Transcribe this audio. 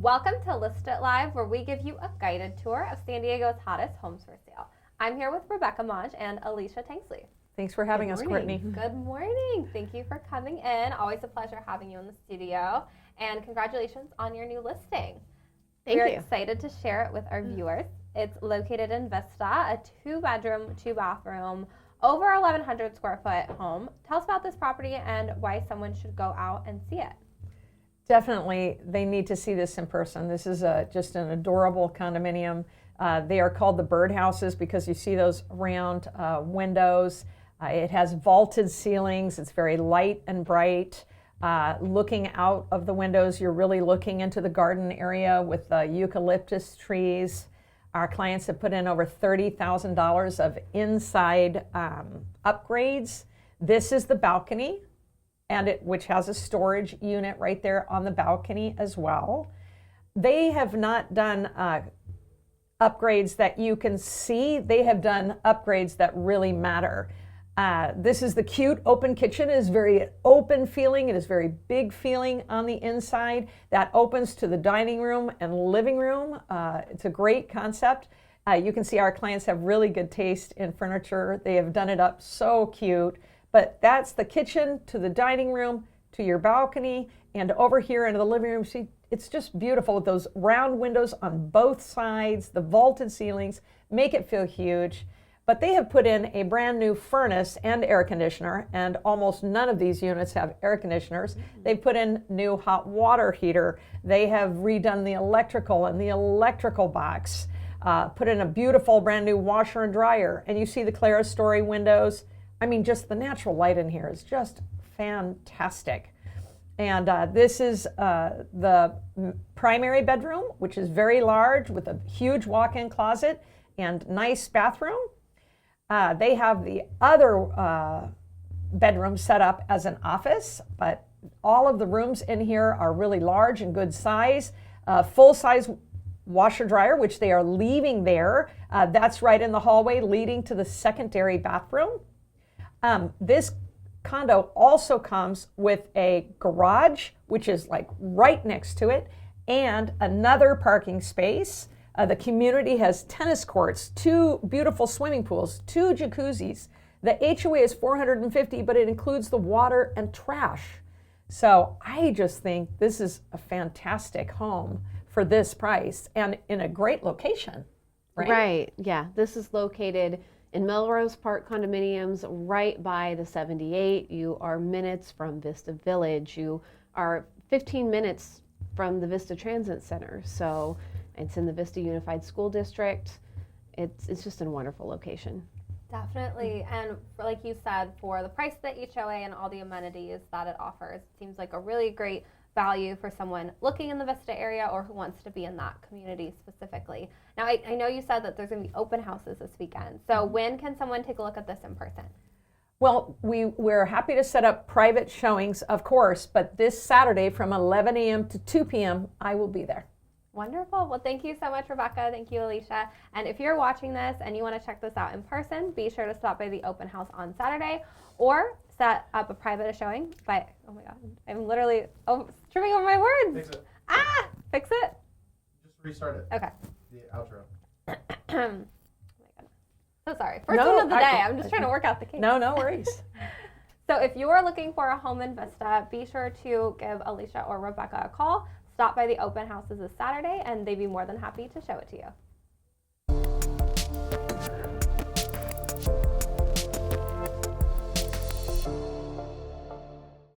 Welcome to List It Live, where we give you a guided tour of San Diego's hottest homes for sale. I'm here with Rebecca Maj and Alicia Tanksley. Thanks for having us, Courtney. Good morning. Thank you for coming in. Always a pleasure having you in the studio. And congratulations on your new listing. Thank We're you. excited to share it with our viewers. It's located in Vista, a 2-bedroom, 2-bathroom, over 1,100 square foot home. Tell us about this property and why someone should go out and see it. Definitely, they need to see this in person. This is just an adorable condominium. They are called the birdhouses because you see those round windows. It has vaulted ceilings. It's very light and bright. Looking out of the windows, you're really looking into the garden area with eucalyptus trees. Our clients have put in over $30,000 of inside upgrades. This is the balcony, which has a storage unit right there on the balcony as well. They have not done upgrades that you can see. They have done upgrades that really matter. This is the cute open kitchen. It is very open feeling. It is very big feeling on the inside. That opens to the dining room and living room. It's a great concept. You can see our clients have really good taste in furniture. They have done it up so cute. But that's the kitchen to the dining room to your balcony and over here into the living room. See, it's just beautiful with those round windows on both sides. The vaulted ceilings make it feel huge. But they have put in a brand new furnace and air conditioner, and almost none of these units have air conditioners. They've put in new hot water heater. They have redone the electrical and the electrical box, put in a beautiful brand new washer and dryer. And you see the clerestory windows. I mean, just the natural light in here is just fantastic. And this is the primary bedroom, which is very large with a huge walk-in closet and nice bathroom. They have the other bedroom set up as an office, but all of the rooms in here are really large and good size. Full-size washer dryer, which they are leaving there. That's right in the hallway leading to the secondary bathroom. This condo also comes with a garage, which is like right next to it, and another parking space. The community has tennis courts, 2 beautiful swimming pools, 2 jacuzzis. The HOA is $450, but it includes the water and trash. So I just think this is a fantastic home for this price and in a great location, right? Right, yeah. This is located in Melrose Park Condominiums, right by the 78. You are minutes from Vista Village. You are 15 minutes from the Vista Transit Center. So it's in the Vista Unified School District. It's just a wonderful location. Definitely, and like you said, for the price of the HOA and all the amenities that it offers, it seems like a really great value for someone looking in the Vista area or who wants to be in that community specifically. Now, I know you said that there's going to be open houses this weekend. So when can someone take a look at this in person? Well, we're happy to set up private showings, of course, but this Saturday from 11 a.m. to 2 p.m., I will be there. Wonderful. Well, thank you so much, Rebecca. Thank you, Alicia. And if you're watching this and you want to check this out in person, be sure to stop by the open house on Saturday or set up a private showing. But, oh my God, I'm literally tripping over my words. Fix it. Fix it? Just restart it. Okay. The outro. Oh my God. So sorry. First one of the day. I'm just trying to work out the kinks. No worries. So if you're looking for a home in Vista, be sure to give Alicia or Rebecca a call. Stop by the open houses this Saturday, and they'd be more than happy to show it to you.